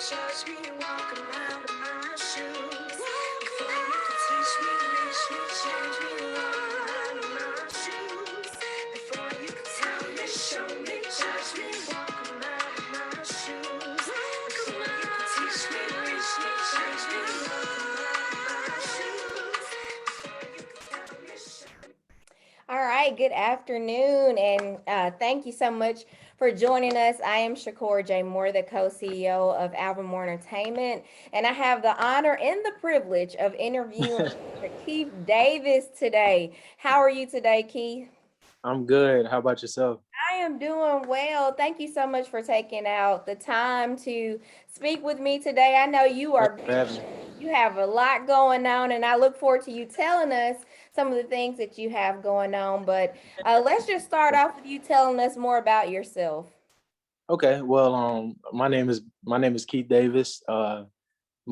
judge me, walk a mile in my shoes. Before you could teach me, reach me, change me, walk a mile in my shoes. Before you could tell me, show me, judge me, walk a mile in my shoes. Before you could teach me, reach me, change me, walk a mile in my shoes. Before you could tell me, show me. All right, good afternoon, and thank you so much for joining us. I am Shakur J. Moore, the co-CEO of Albemarle Entertainment, and I have the honor and the privilege of interviewing Keith Davis today. How are you today, Keith? I'm good. How about yourself? I am doing well. Thank you so much for taking out the time to speak with me today. I know you Thanks are for having me. busy. You have a lot going on, and I look forward to you telling us some of the things that you have going on. But let's just start off with you telling us more about yourself. Okay, well, my name is Keith Davis. My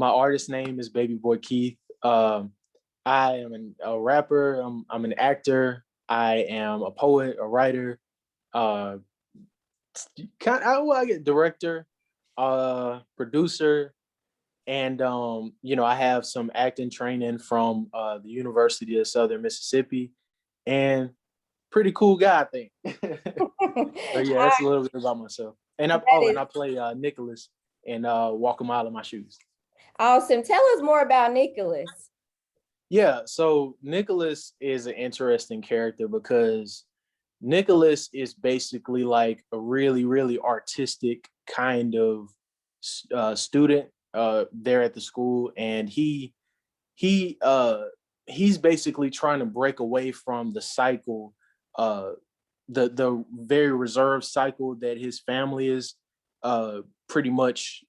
artist name is Baby Boy Keith. I am a rapper. I'm an actor. I am a poet, a writer. Uh, I get director, producer, and I have some acting training from the University of Southern Mississippi, and pretty cool guy, I think. So yeah, that's a little bit about myself. And I That and is I play Nicholas in Walk a Mile in My Shoes. awesome. Tell us more about Nicholas. Yeah, so Nicholas is an interesting character because Nicholas is basically like a really, really artistic kind of student there at the school, and he he's basically trying to break away from the cycle, uh, the very reserved cycle that his family is pretty much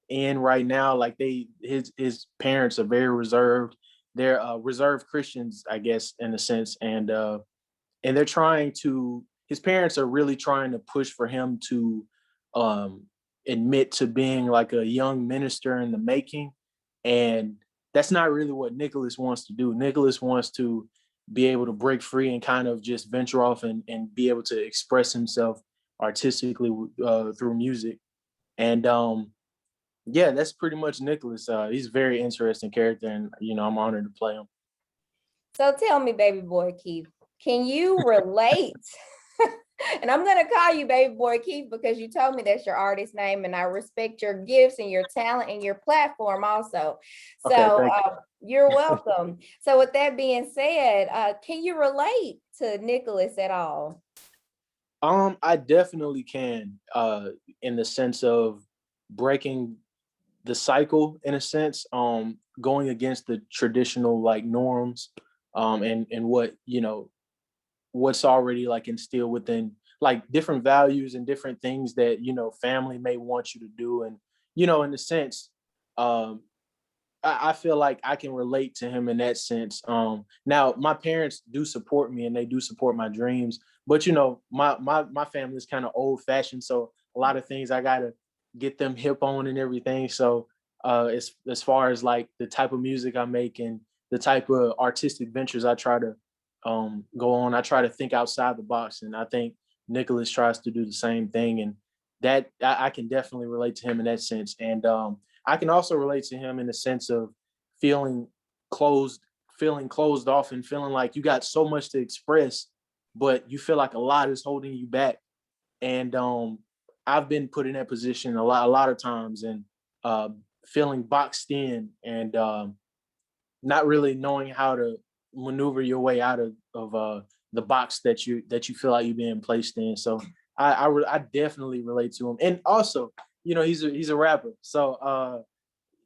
in right now. Like his parents are very reserved. They're reserved Christians, I guess, in a sense, and they're trying to. His parents are really trying to push for him to um, admit to being like a young minister in the making, and that's not really what Nicholas wants to do. Nicholas wants to be able to break free and kind of just venture off and be able to express himself artistically through music. And yeah, that's pretty much Nicholas. He's a very interesting character, and I'm honored to play him. So tell me, baby boy Keith, can you relate? And I'm gonna call you baby boy Keith because you told me that's your artist name, and I respect your gifts and your talent and your platform also. Okay, So thank you're you. welcome. So with that being said, can you relate to Nicholas at all? I definitely can, in the sense of breaking the cycle, in a sense, going against the traditional like norms, and what's already like instilled within like different values and different things that family may want you to do, and in a sense, um, I feel like I can relate to him in that sense. Now my parents do support me and they do support my dreams, but my family is kind of old fashioned, so a lot of things I gotta get them hip on and everything. So as far as like the type of music I make and the type of artistic ventures I try to go on, I try to think outside the box, and I think Nicholas tries to do the same thing, and that I can definitely relate to him in that sense. And I can also relate to him in the sense of feeling closed, feeling closed off, and feeling like you got so much to express, but you feel like a lot is holding you back. And I've been put in that position a lot of times, and uh, feeling boxed in, and not really knowing how to maneuver your way out of the box that you feel like you're being placed in. So I definitely relate to him, and also he's a rapper, so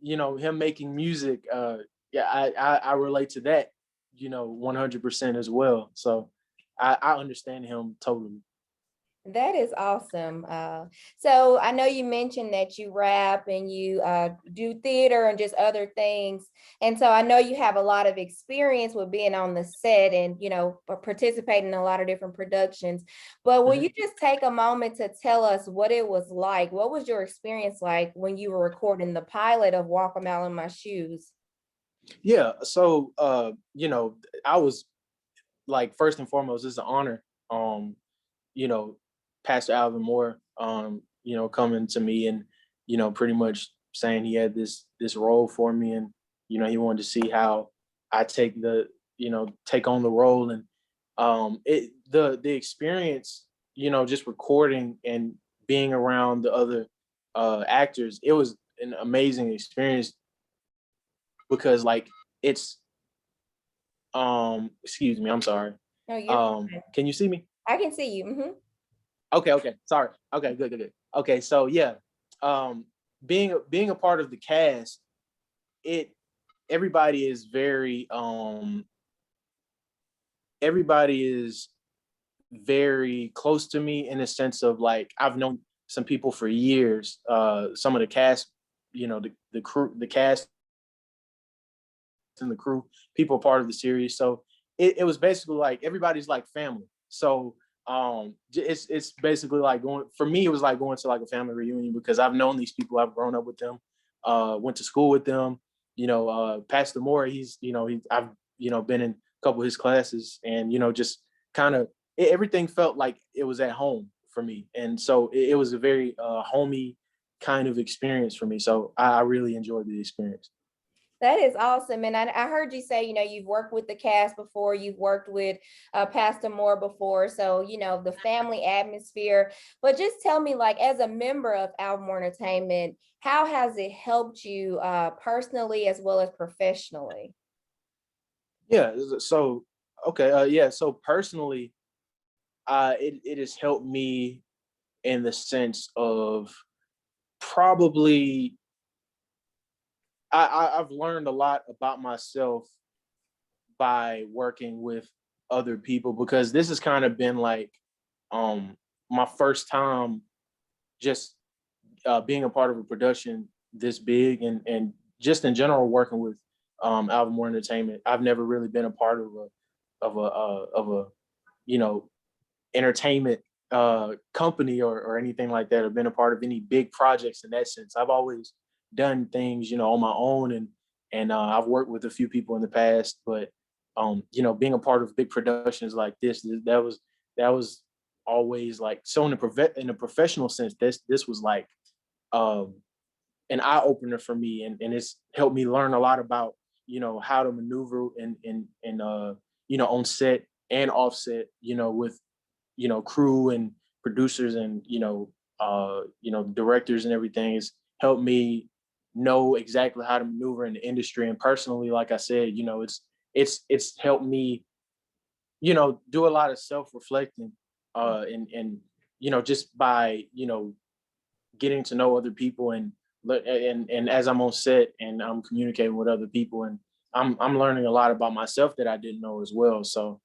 him making music, yeah, I relate to that 100% as well. So I understand him totally. That is awesome. So I know you mentioned that you rap and you do theater and just other things. And so I know you have a lot of experience with being on the set and, participating in a lot of different productions. But will Mhm. you just take a moment to tell us what it was like? What was your experience like when you were recording the pilot of Walk a Mile in My Shoes? Yeah, so I was like, first and foremost, it's an honor, you know, Pastor Alvin Moore, coming to me and, pretty much saying he had this role for me, and he wanted to see how I take on the role, and the experience, just recording and being around the other actors, it was an amazing experience because like it's excuse me, I'm sorry. No, you're fine. Can you see me? I can see you. Okay, sorry. Okay, good. Okay, so yeah, being a part of the cast, it everybody is everybody is very close to me in a sense of like I've known some people for years. Some of the cast, the crew, the cast and the crew, people part of the series. So it was basically like everybody's like family. So it's basically like going for me. It was like going to like a family reunion because I've known these people. I've grown up with them, went to school with them. Pastor Moore. I've been in a couple of his classes, and just kind of everything felt like it was at home for me, and so it was a very homey kind of experience for me. So I really enjoyed the experience. That is awesome. And I heard you say, you've worked with the cast before, you've worked with Pastor Moore before. So, the family atmosphere. But just tell me, like, as a member of Albemarle Entertainment, how has it helped you personally as well as professionally? Yeah. So, okay. Yeah. So personally, it has helped me in the sense of probably I've learned a lot about myself by working with other people because this has kind of been like my first time just being a part of a production this big, and just in general working with Albemarle Entertainment. I've never really been a part of a entertainment company or anything like that, or been a part of any big projects in that sense. I've always done things, on my own, and I've worked with a few people in the past, but being a part of big productions like this, that was always like, so in a professional sense, this was like um, an eye opener for me, and it's helped me learn a lot about how to maneuver and on set and offset, with crew and producers and directors and everything. Has helped me know exactly how to maneuver in the industry. And personally, like I said, it's helped me do a lot of self-reflecting, and just by getting to know other people, and as I'm on set and I'm communicating with other people, and I'm learning a lot about myself that I didn't know as well. So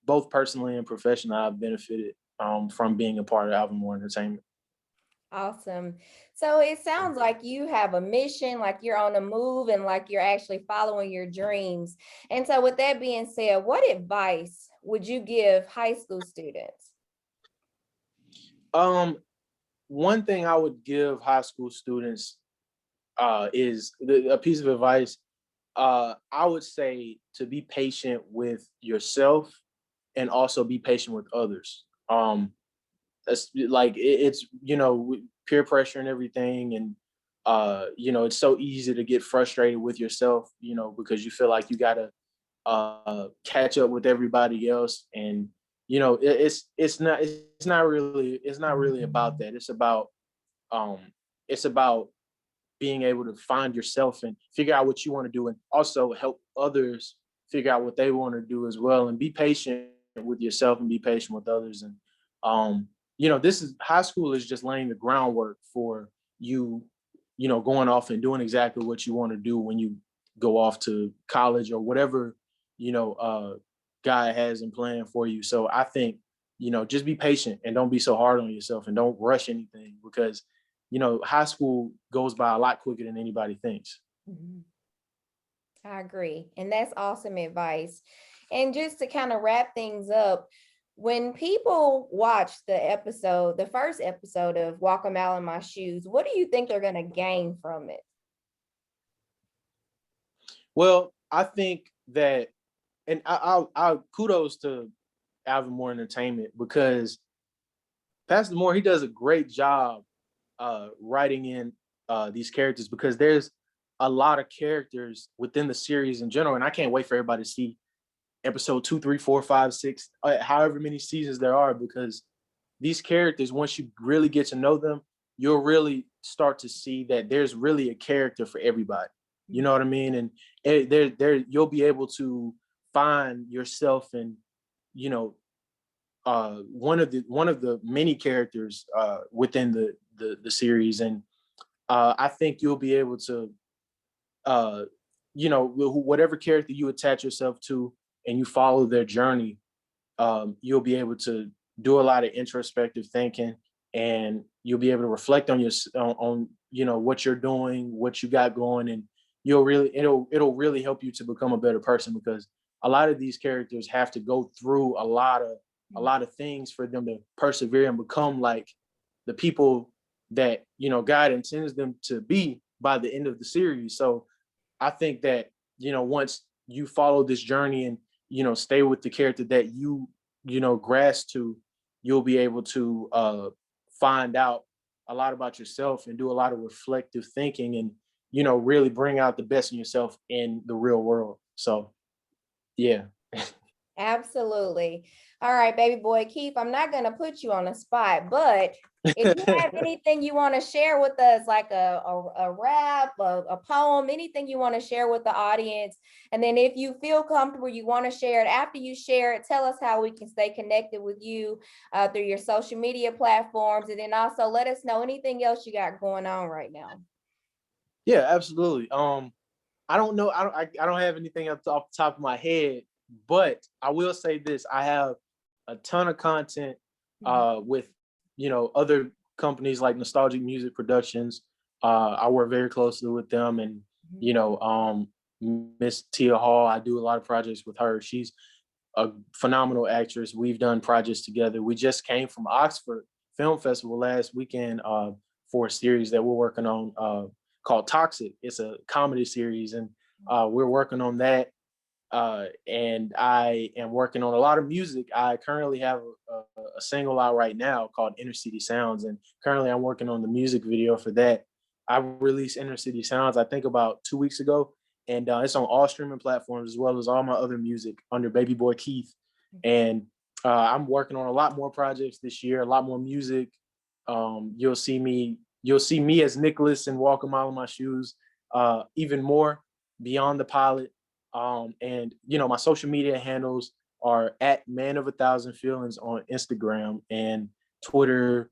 both personally and professionally, I've benefited from being a part of Albemarle Entertainment. Awesome. So it sounds like you have a mission, like you're on the move and like you're actually following your dreams. And so with that being said, what advice would you give high school students? One thing I would give high school students is a piece of advice. I would say to be patient with yourself and also be patient with others. That's like it's peer pressure and everything, and it's so easy to get frustrated with yourself, because you feel like you gotta catch up with everybody else, and it's not really about that. Um it's about being able to find yourself and figure out what you want to do, and also help others figure out what they want to do as well, and be patient with yourself and be patient with others. And this is high school is just laying the groundwork for you, going off and doing exactly what you want to do when you go off to college or whatever, God has in plan for you. So I think, just be patient and don't be so hard on yourself and don't rush anything, because high school goes by a lot quicker than anybody thinks. Mhm. I agree. And that's awesome advice. And just to kind of wrap things up, when people watch the first episode of Walk a Mile in My Shoes, what do you think they're going to gain from it? Well, I think that, and I'll kudos to Alvin Moore Entertainment, because Pastor Moore, he does a great job writing in these characters, because there's a lot of characters within the series in general, and I can't wait for everybody to see episode 2, 3, 4, 5, 6, however many seasons there are, because these characters, once you really get to know them, you'll really start to see that there's really a character for everybody. You know what I mean? And you'll be able to find yourself in, you know, one of the many characters within the series, and I think you'll be able to, you know, whatever character you attach yourself to and you follow their journey, you'll be able to do a lot of introspective thinking, and you'll be able to reflect on on you know what you're doing, what you got going, and it'll really help you to become a better person, because a lot of these characters have to go through a lot of things for them to persevere and become like the people that, you know, God intends them to be by the end of the series. So I think that, you know, once you follow this journey and, you know, stay with the character that you know, grasp to, you'll be able to find out a lot about yourself and do a lot of reflective thinking, and, you know, really bring out the best in yourself in the real world. So yeah. Absolutely. All right, baby boy Keith, I'm not going to put you on the spot, but if you have anything you want to share with us, like a rap, a poem, anything you want to share with the audience, and then if you feel comfortable, you want to share it, after you share it, tell us how we can stay connected with you through your social media platforms, and then also let us know anything else you got going on right now. Yeah, absolutely. I don't know. I don't have anything off the top of my head, but I will say this: I have a ton of content with, you know, other companies like Nostalgic Music Productions. I work very closely with them, and, you know, Miss Tia Hall. I do a lot of projects with her. She's a phenomenal actress. We've done projects together. We just came from Oxford Film Festival last weekend for a series that we're working on called Toxic. It's a comedy series, and we're working on that. And I am working on a lot of music. I currently have a single out right now called Inner City Sounds, and currently I'm working on the music video for that. I released Inner City Sounds, I think, about 2 weeks ago, and it's on all streaming platforms as well as all my other music under Baby Boy Keith. And I'm working on a lot more projects this year, a lot more music. You'll see me as Nicholas and Walk a Mile in My Shoes, even more beyond the pilot. And, you know, my social media handles are at Man of a Thousand Feelings on Instagram and Twitter.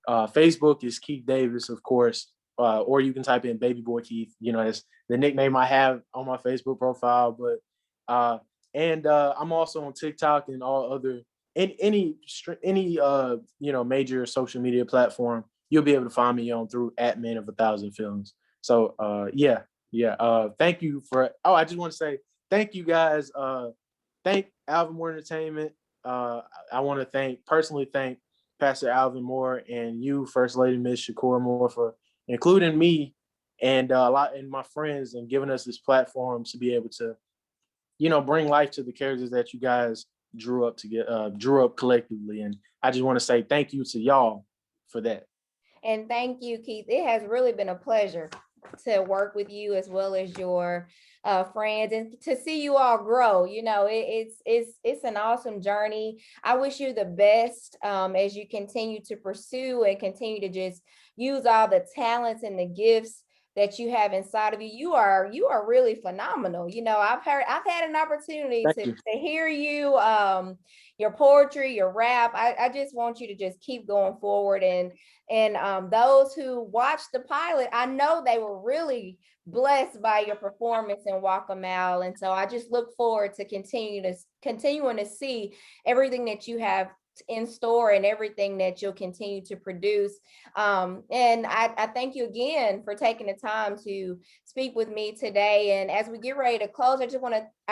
Facebook is Keith Davis, of course, or you can type in Baby Boy Keith. You know, it's the nickname I have on my Facebook profile. But I'm also on TikTok and all other any you know, major social media platform. You'll be able to find me on through at Man of a Thousand Feelings. So yeah. Thank you for. Oh, I just want to say thank you guys. Thank Alvin Moore Entertainment. I want to personally thank Pastor Alvin Moore and you, First Lady Miss Shakura Moore, for including me and my friends, and giving us this platform to be able to, you know, bring life to the characters that you guys drew up collectively. And I just want to say thank you to y'all for that. And thank you, Keith. It has really been a pleasure to work with you as well as your friends, and to see you all grow. You know, it's an awesome journey. I wish you the best as you continue to pursue and continue to just use all the talents and the gifts that you have inside of you. You are really phenomenal. You know, I've had an opportunity to hear you, your poetry, your rap. I just want you to just keep going forward, and those who watched the pilot, I know they were really blessed by your performance in Walk a Mile. And so I just look forward to continuing to see everything that you have in store and everything that you'll continue to produce. And I thank you again for taking the time to speak with me today. And as we get ready to close, I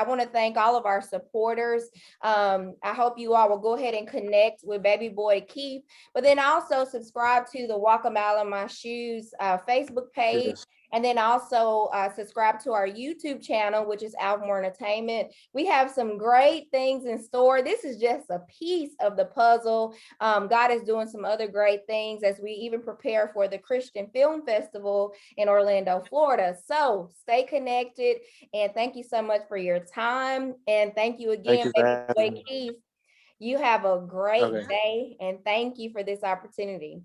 want to thank all of our supporters. I hope you all will go ahead and connect with Baby Boy Keith, but then also subscribe to the Walk a Mile in My Shoes Facebook page. Yes. And then also subscribe to our YouTube channel, which is Almore Entertainment. We have some great things in store. This is just a piece of the puzzle. God is doing some other great things as we even prepare for the Christian Film Festival in Orlando, Florida. So stay connected, and thank you so much for your time. And thank you Thank again, you for Baby having Boy me. Keith. You have a great Okay. day, and thank you for this opportunity.